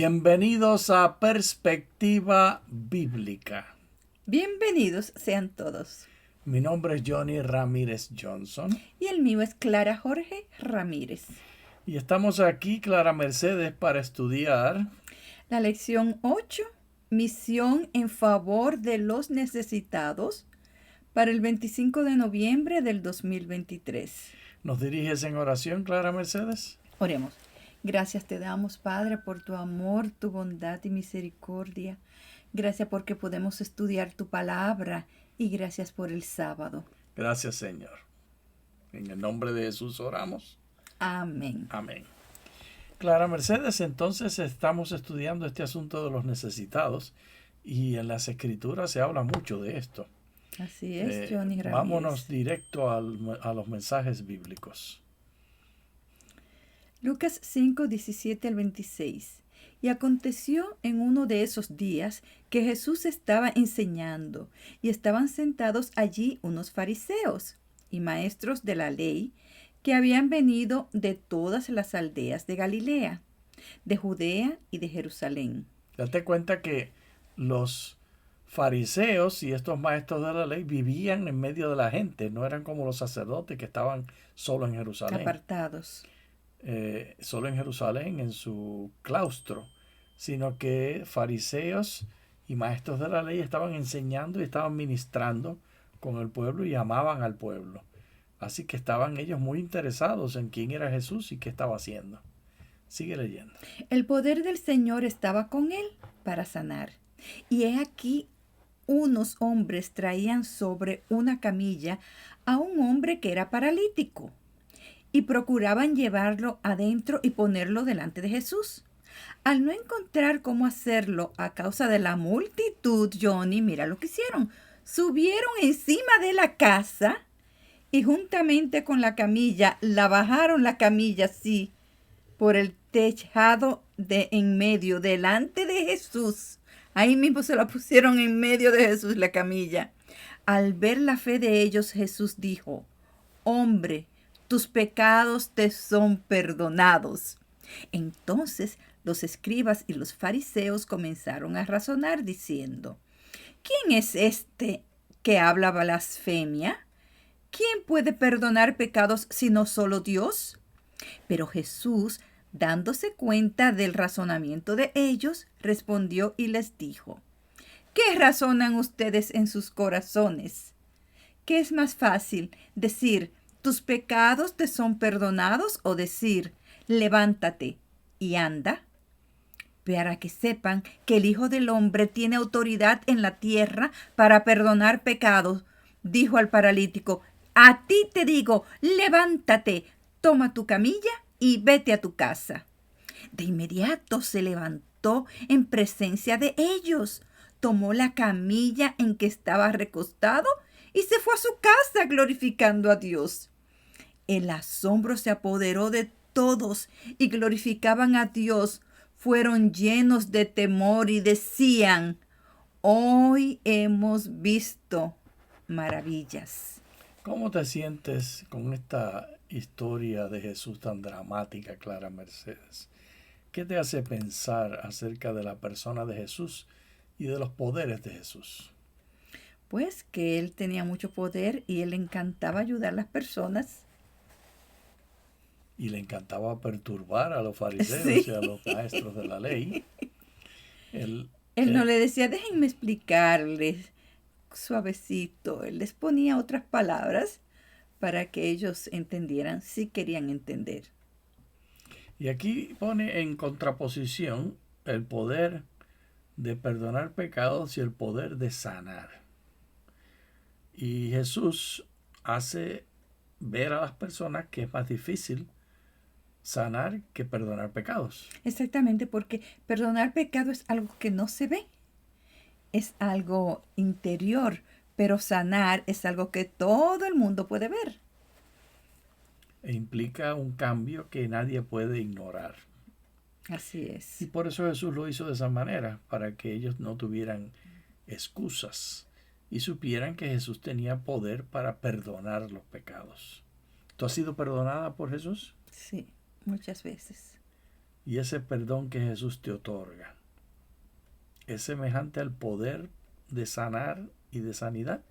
Bienvenidos a Perspectiva Bíblica. Bienvenidos sean todos. Mi nombre es Johnny Ramírez Johnson Y el mío es Clara Jorge Ramírez. y estamos aquí, Clara Mercedes, para estudiar La lección 8, misión en favor de los necesitados, para el 25 de noviembre del 2023. ¿Nos diriges en oración, Clara Mercedes? Oremos. Gracias te damos, Padre, por tu amor, tu bondad y misericordia. Gracias porque podemos estudiar tu palabra y gracias por el sábado. Gracias, Señor. En el nombre de Jesús oramos. Amén. Amén. Clara Mercedes, entonces estamos estudiando este asunto de los necesitados y en las Escrituras se habla mucho de esto. Así es, Johnny Ramírez. Vámonos directo a los mensajes bíblicos. Lucas 5, 17 al 26. Y aconteció en uno de esos días que Jesús estaba enseñando, y estaban sentados allí unos fariseos y maestros de la ley, que habían venido de todas las aldeas de Galilea, de Judea y de Jerusalén. Date cuenta que los fariseos y estos maestros de la ley vivían en medio de la gente, no eran como los sacerdotes que estaban solo en Jerusalén. Apartados. Solo en Jerusalén, en su claustro, sino que fariseos y maestros de la ley estaban enseñando y estaban ministrando con el pueblo y amaban al pueblo. Así que estaban ellos muy interesados en quién era Jesús y qué estaba haciendo. Sigue leyendo. El poder del Señor estaba con él para sanar. Y he aquí, unos hombres traían sobre una camilla a un hombre que era paralítico y procuraban llevarlo adentro y ponerlo delante de Jesús. Al no encontrar cómo hacerlo a causa de la multitud, Johnny, mira lo que hicieron. Subieron encima de la casa y juntamente con la camilla, la bajaron la camilla así por el tejado de en medio, delante de Jesús. Ahí mismo se la pusieron en medio de Jesús la camilla. Al ver la fe de ellos, Jesús dijo: hombre, tus pecados te son perdonados. Entonces los escribas y los fariseos comenzaron a razonar diciendo: ¿quién es este que habla blasfemia? ¿Quién puede perdonar pecados sino solo Dios? Pero Jesús, dándose cuenta del razonamiento de ellos, respondió y les dijo: ¿qué razonan ustedes en sus corazones? ¿Qué es más fácil, decir: tus pecados te son perdonados, o decir: levántate y anda? Para que sepan que el Hijo del Hombre tiene autoridad en la tierra para perdonar pecados, dijo al paralítico: a ti te digo, levántate, toma tu camilla y vete a tu casa. De inmediato se levantó en presencia de ellos, tomó la camilla en que estaba recostado y se fue a su casa glorificando a Dios. El asombro se apoderó de todos y glorificaban a Dios. Fueron llenos de temor y decían: hoy hemos visto maravillas. ¿Cómo te sientes con esta historia de Jesús tan dramática, Clara Mercedes? ¿Qué te hace pensar acerca de la persona de Jesús y de los poderes de Jesús? Pues que él tenía mucho poder y él le encantaba ayudar a las personas. Y le encantaba perturbar a los fariseos Sí. y a los maestros de la ley. Él no le decía: déjenme explicarles suavecito. Él les ponía otras palabras para que ellos entendieran, si querían entender. Y aquí pone en contraposición el poder de perdonar pecados y el poder de sanar. Y Jesús hace ver a las personas que es más difícil sanar que perdonar pecados. Exactamente, porque perdonar pecado es algo que no se ve, es algo interior, pero sanar es algo que todo el mundo puede ver. E implica un cambio que nadie puede ignorar. Así es. Y por eso Jesús lo hizo de esa manera, para que ellos no tuvieran excusas y supieran que Jesús tenía poder para perdonar los pecados. ¿Tú has sido perdonada por Jesús? Sí, muchas veces. Y ese perdón que Jesús te otorga es semejante al poder de sanar y de sanidad.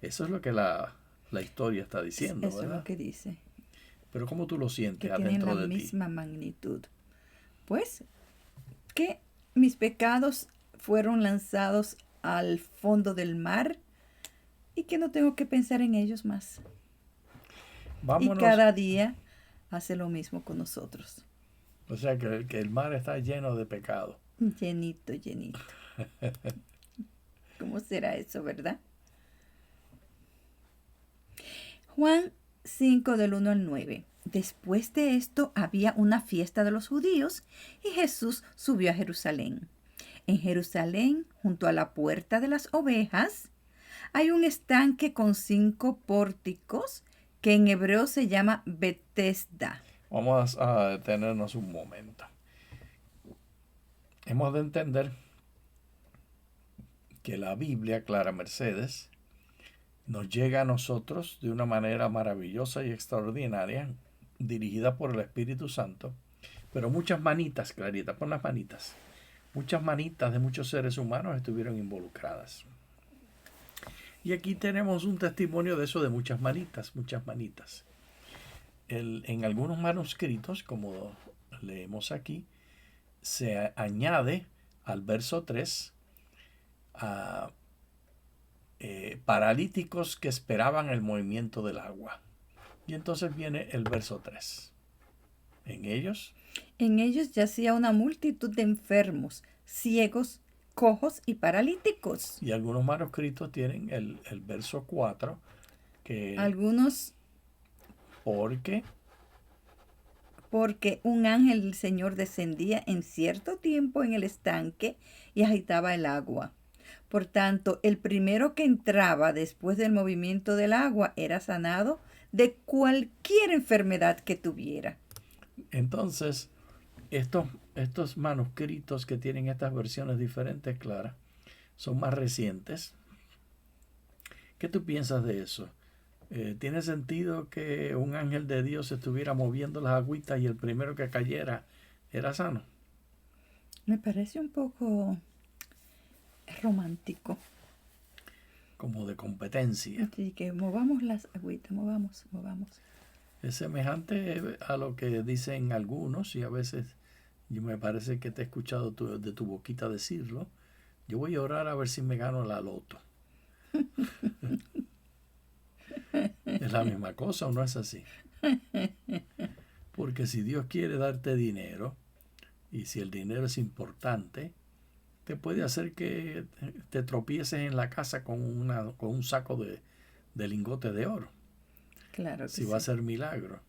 Eso es lo que la historia está diciendo, Eso es lo ¿verdad? que dice, Pero ¿cómo tú lo que sientes tienen la adentro de ti? misma magnitud. Pues que mis pecados fueron lanzados al fondo del mar y que no tengo que pensar en ellos más. Y Vámonos. cada día hace lo mismo con nosotros. O sea que el mar está lleno de pecado. Llenito, llenito. ¿Cómo será eso, verdad? Juan 5 del 1 al 9. Después de esto había una fiesta de los judíos y Jesús subió a Jerusalén. En Jerusalén, junto a la puerta de las ovejas, hay un estanque con 5 pórticos que en hebreo se llama Betesda. Vamos a detenernos un momento. Hemos de entender que la Biblia, Clara Mercedes, nos llega a nosotros de una manera maravillosa y extraordinaria, dirigida por el Espíritu Santo, pero muchas manitas, Clarita, pon las manitas, muchas manitas de muchos seres humanos estuvieron involucradas. Y aquí tenemos un testimonio de eso, de muchas manitas, muchas manitas. En algunos manuscritos, como leemos aquí, se añade al verso 3 a paralíticos que esperaban el movimiento del agua. Y entonces viene el verso 3. En ellos yacía una multitud de enfermos, ciegos, cojos y paralíticos. Y algunos manuscritos tienen el verso 4, que Algunos porque un ángel del Señor descendía en cierto tiempo en el estanque y agitaba el agua. Por tanto, el primero que entraba después del movimiento del agua era sanado de cualquier enfermedad que tuviera. Entonces, estos manuscritos que tienen estas versiones diferentes, Clara, son más recientes. ¿Qué tú piensas de eso? ¿Tiene sentido que un ángel de Dios estuviera moviendo las agüitas y el primero que cayera era sano? Me parece un poco romántico. Como de competencia. Así que movamos las agüitas, movamos. Es semejante a lo que dicen algunos, y a veces yo me parece que te he escuchado de tu boquita decirlo. Yo voy a orar a ver si me gano la loto. Es la misma cosa, ¿o no es así? Porque si Dios quiere darte dinero, y si el dinero es importante, te puede hacer que te tropieces en la casa con un saco de lingotes de oro. Claro que Si sí. va a ser milagro.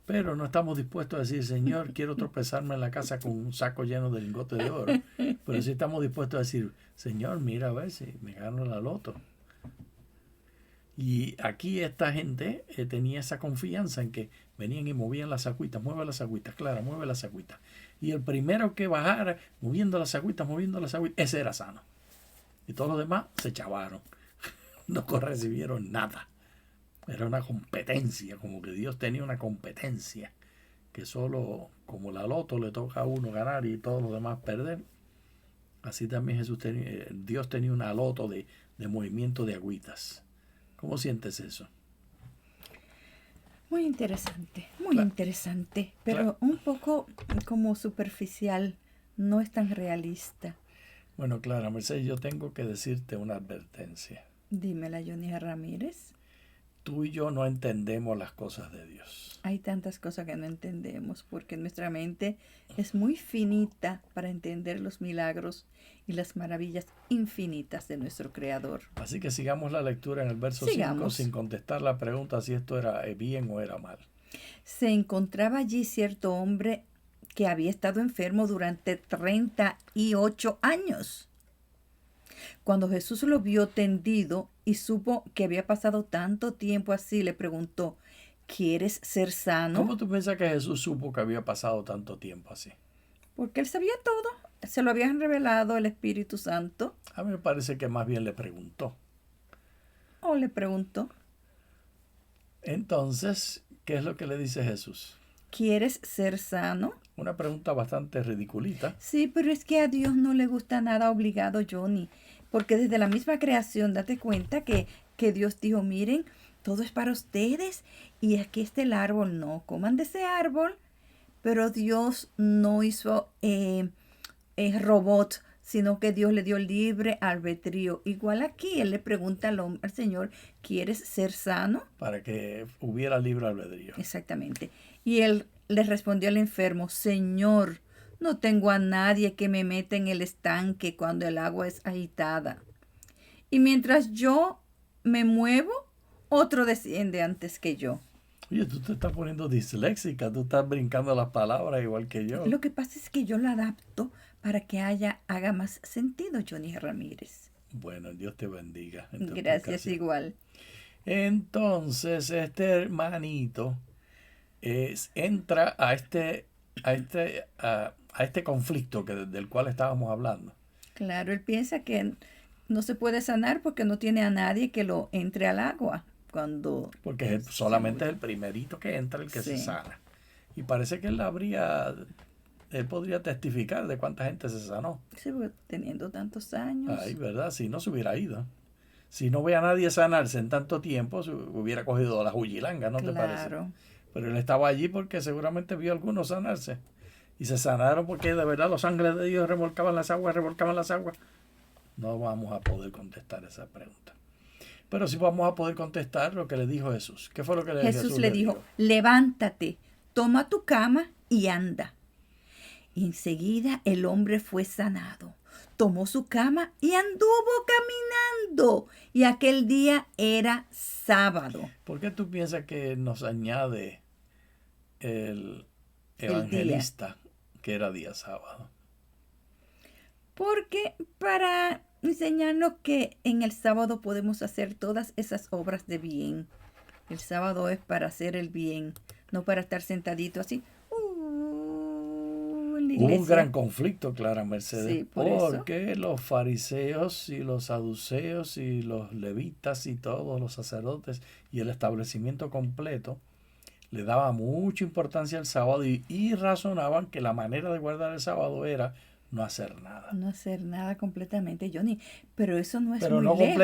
Pero no estamos dispuestos a decir, Señor, quiero tropezarme en la casa con un saco lleno de lingotes de oro. Pero sí estamos dispuestos a decir, Señor, mira a ver si me gano la loto. Y aquí esta gente tenía esa confianza en que venían y movían las agüitas, mueve las agüitas, Clara, mueve las agüitas. Y el primero que bajara, moviendo las agüitas, ese era sano. Y todos los demás se chavaron. No recibieron nada. Era una competencia, como que Dios tenía una competencia, que solo como la loto le toca a uno ganar y todos los demás perder. Así también Dios tenía una loto de movimiento de agüitas. ¿Cómo sientes eso? Muy interesante, Claro. interesante, pero Claro. un poco como superficial, no es tan realista. Bueno, Clara Mercedes, yo tengo que decirte una advertencia. Dímela, Johnny Ramírez. Tú y yo no entendemos las cosas de Dios. Hay tantas cosas que no entendemos porque nuestra mente es muy finita para entender los milagros y las maravillas infinitas de nuestro Creador. Así que sigamos la lectura en el verso 5 Sigamos. sin contestar la pregunta si esto era bien o era mal. Se encontraba allí cierto hombre que había estado enfermo durante 38 años. Cuando Jesús lo vio tendido y supo que había pasado tanto tiempo así, le preguntó, ¿quieres ser sano? ¿Cómo tú piensas que Jesús supo que había pasado tanto tiempo así? Porque él sabía todo. Se lo habían revelado el Espíritu Santo. A mí me parece que más bien le preguntó. O le preguntó. Entonces, ¿qué es lo que le dice Jesús? ¿quieres ser sano? Una pregunta bastante ridiculita. Sí, pero es que a Dios no le gusta nada obligado, Johnny. Porque desde la misma creación, date cuenta que Dios dijo, miren, todo es para ustedes y aquí está el árbol, no coman de ese árbol. Pero Dios no hizo robot, sino que Dios le dio libre albedrío. Igual aquí, Él le pregunta al Señor, ¿quieres ser sano? Para que hubiera libre albedrío. Exactamente. Y Él le respondió al enfermo, Señor, no tengo a nadie que me meta en el estanque cuando el agua es agitada. Y mientras yo me muevo, otro desciende antes que yo. Oye, tú te estás poniendo disléxica, tú estás brincando las palabras igual que yo. Lo que pasa es que yo lo adapto para que haga más sentido, Johnny Ramírez. Bueno, Dios te bendiga. En tu Gracias, explicación. igual. Entonces, este hermanito entra a este conflicto del cual estábamos hablando. Claro, él piensa que no se puede sanar porque no tiene a nadie que lo entre al agua cuando... Porque solamente es el primerito que entra el que se Sí. sana. Y parece que él podría testificar de cuánta gente se sanó. Sí, porque teniendo tantos años. Ay, ¿verdad? Si no se hubiera ido. Si no ve a nadie sanarse en tanto tiempo, se hubiera cogido la jujilanga, ¿no te parece? Claro. Pero él estaba allí porque seguramente vio a algunos sanarse. Y se sanaron porque de verdad los ángeles de Dios revolcaban las aguas. No vamos a poder contestar esa pregunta. Pero sí vamos a poder contestar lo que le dijo Jesús. ¿Qué fue lo que Jesús le dijo, levántate, toma tu cama y anda. Y enseguida el hombre fue sanado. Tomó su cama y anduvo caminando. Y aquel día era sábado. ¿Por qué tú piensas que nos añade el evangelista que era día sábado? Porque para enseñarnos que en el sábado podemos hacer todas esas obras de bien. El sábado es para hacer el bien, no para estar sentadito así. En la Hubo un iglesia. gran conflicto, Clara Mercedes, Sí, por porque los fariseos y los saduceos y los levitas y todos los sacerdotes y el establecimiento completo le daba mucha importancia al sábado y razonaban que la manera de guardar el sábado era no hacer nada. No hacer nada completamente, Johnny. Pero eso no es Pero muy no lejos.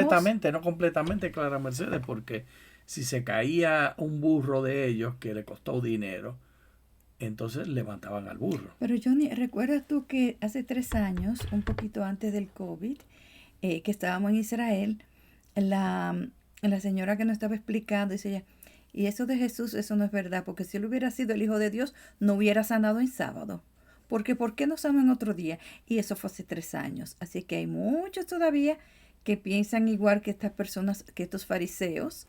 no completamente, Clara Mercedes, porque si se caía un burro de ellos que le costó dinero, entonces levantaban al burro. Pero Johnny, ¿recuerdas tú que hace 3 años, un poquito antes del COVID, que estábamos en Israel, la señora que nos estaba explicando, dice ella, y eso de Jesús, eso no es verdad, porque si él hubiera sido el Hijo de Dios, no hubiera sanado en sábado. Porque ¿por qué no sana en otro día? Y eso fue hace 3 años. Así que hay muchos todavía que piensan igual que estas personas, que estos fariseos,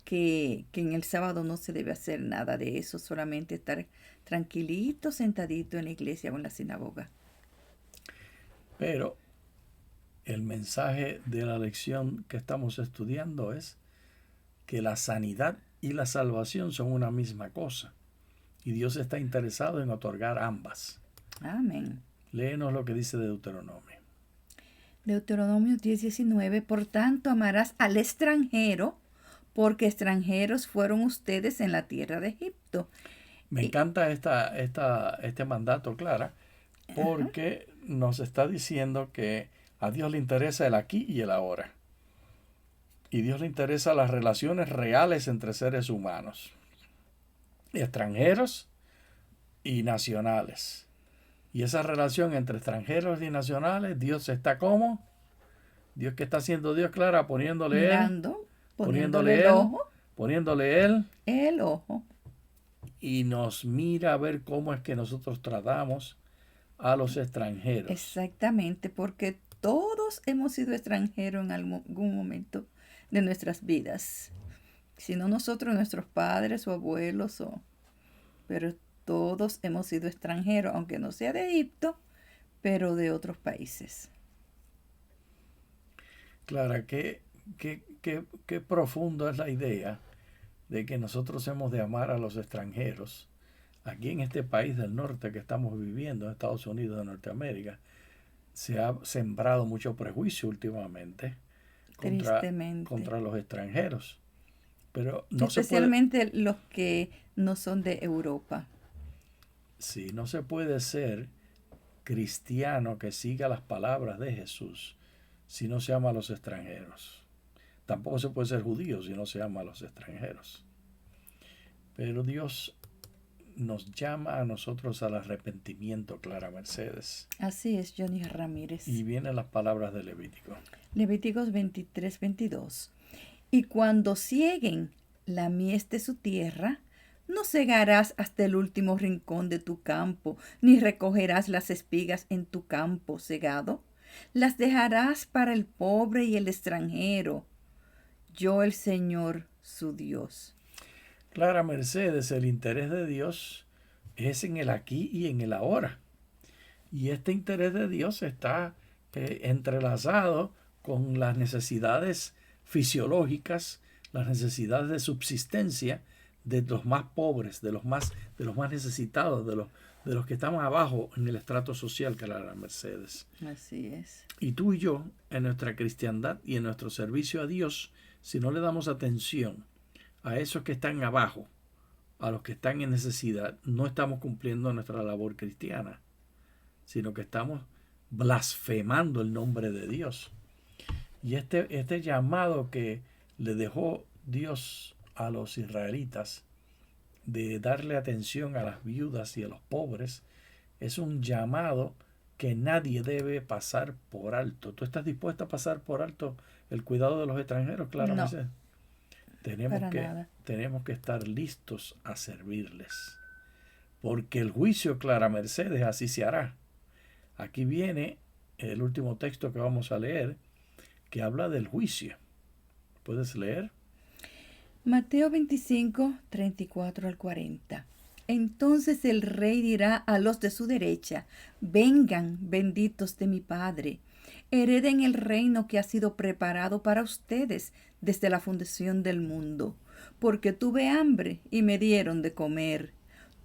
que en el sábado no se debe hacer nada de eso, solamente estar tranquilito, sentadito en la iglesia o en la sinagoga. Pero el mensaje de la lección que estamos estudiando es que la sanidad y la salvación son una misma cosa. Y Dios está interesado en otorgar ambas. Amén. Léenos lo que dice Deuteronomio. Deuteronomio 10:19, por tanto amarás al extranjero, porque extranjeros fueron ustedes en la tierra de Egipto. Me encanta este mandato, Clara, porque nos está diciendo que a Dios le interesa el aquí y el ahora. Y Dios le interesa las relaciones reales entre seres humanos, extranjeros y nacionales. Y esa relación entre extranjeros y nacionales, Dios está como, Dios que está haciendo Dios, Clara, poniéndole Mirando, poniéndole el ojo, el ojo. Y nos mira a ver cómo es que nosotros tratamos a los extranjeros. Exactamente, porque todos hemos sido extranjeros en algún momento de nuestras vidas. Si no nosotros, nuestros padres o abuelos, pero todos hemos sido extranjeros, aunque no sea de Egipto, pero de otros países. Clara, qué profundo es la idea de que nosotros hemos de amar a los extranjeros. Aquí en este país del norte que estamos viviendo, en Estados Unidos de Norteamérica, se ha sembrado mucho prejuicio últimamente contra los extranjeros. Pero no especialmente los que no son de Europa. Sí, no se puede ser cristiano que siga las palabras de Jesús si no se ama a los extranjeros. Tampoco se puede ser judío si no se ama a los extranjeros. Pero Dios nos llama a nosotros al arrepentimiento, Clara Mercedes. Así es, Johnny Ramírez. Y vienen las palabras de Levítico. Levíticos 23-22. Y cuando cieguen la mies de su tierra, no segarás hasta el último rincón de tu campo, ni recogerás las espigas en tu campo segado. Las dejarás para el pobre y el extranjero. Yo el Señor, su Dios. Clara Mercedes, el interés de Dios es en el aquí y en el ahora. Y este interés de Dios está entrelazado con las necesidades fisiológicas, las necesidades de subsistencia de los más pobres, de los más necesitados, de los que estamos abajo en el estrato social, Clara Mercedes. Así es. Y tú y yo, en nuestra cristiandad y en nuestro servicio a Dios, si no le damos atención a esos que están abajo, a los que están en necesidad, no estamos cumpliendo nuestra labor cristiana, sino que estamos blasfemando el nombre de Dios. Y este llamado que le dejó Dios a los israelitas de darle atención a las viudas y a los pobres, es un llamado que nadie debe pasar por alto. ¿Tú estás dispuesta a pasar por alto el cuidado de los extranjeros? Claro, No, tenemos que estar listos a servirles. Porque el juicio, Clara Mercedes, así se hará. Aquí viene el último texto que vamos a leer, que habla del juicio. ¿Puedes leer? Mateo 25:34-40. Entonces el rey dirá a los de su derecha: vengan, benditos de mi Padre, hereden el reino que ha sido preparado para ustedes desde la fundación del mundo. Porque tuve hambre y me dieron de comer,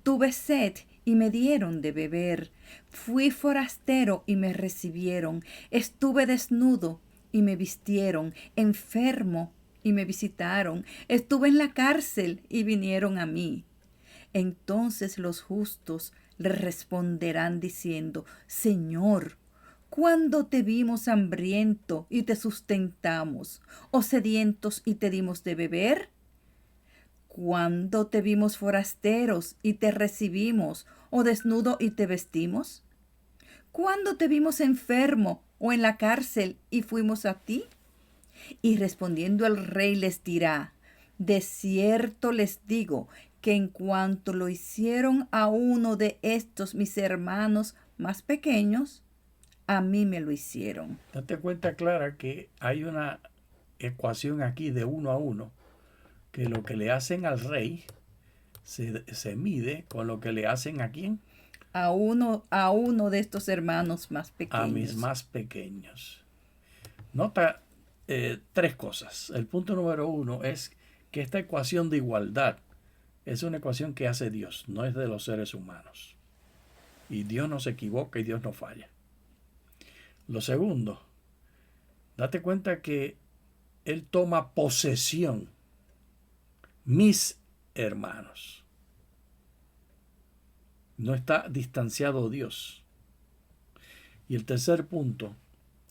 tuve sed y me dieron de beber, fui forastero y me recibieron, estuve desnudo y me vistieron, enfermo y me visitaron, estuve en la cárcel y vinieron a mí. Entonces los justos le responderán diciendo: Señor, ¿cuándo te vimos hambriento y te sustentamos, o sedientos y te dimos de beber? ¿Cuándo te vimos forasteros y te recibimos, o desnudo y te vestimos? ¿Cuándo te vimos enfermo o en la cárcel y fuimos a ti? Y respondiendo el rey les dirá: de cierto les digo que en cuanto lo hicieron a uno de estos mis hermanos más pequeños, a mí me lo hicieron. Date cuenta, Clara, que hay una ecuación aquí de 1 a 1, que lo que le hacen al rey se mide con lo que le hacen a quién. A uno de estos hermanos más pequeños. A mis más pequeños. Nota 3 cosas. El punto número 1 es que esta ecuación de igualdad es una ecuación que hace Dios, no es de los seres humanos. Y Dios no se equivoca y Dios no falla. Lo segundo, date cuenta que Él toma posesión. Mis hermanos. No está distanciado Dios. Y el tercer punto,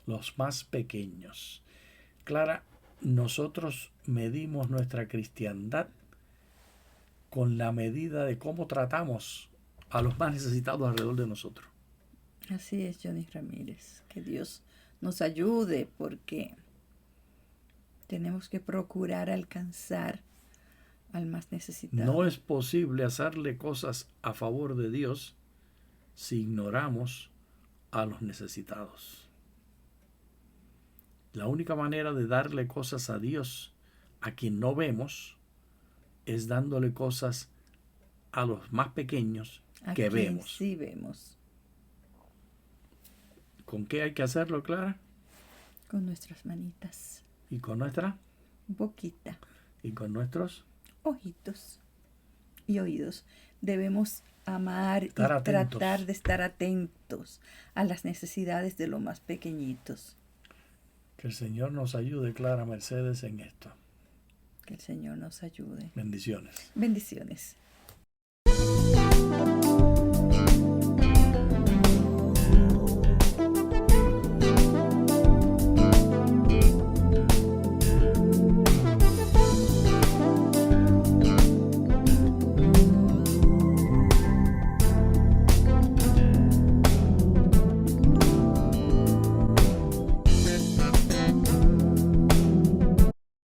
los más pequeños. Clara, nosotros medimos nuestra cristiandad con la medida de cómo tratamos a los más necesitados alrededor de nosotros. Así es, Johnny Ramírez. Que Dios nos ayude, porque tenemos que procurar alcanzar al más necesitado. No es posible hacerle cosas a favor de Dios si ignoramos a los necesitados. La única manera de darle cosas a Dios a quien no vemos es dándole cosas a los más pequeños que vemos. Sí vemos. ¿Con qué hay que hacerlo, Clara? Con nuestras manitas. ¿Y con nuestra? Boquita. ¿Y con nuestros? Ojitos y oídos. Debemos amar y Atentos. tratar de estar atentos a las necesidades de los más pequeñitos. Que el Señor nos ayude, Clara Mercedes, en esto. Que el Señor nos ayude. Bendiciones. Bendiciones.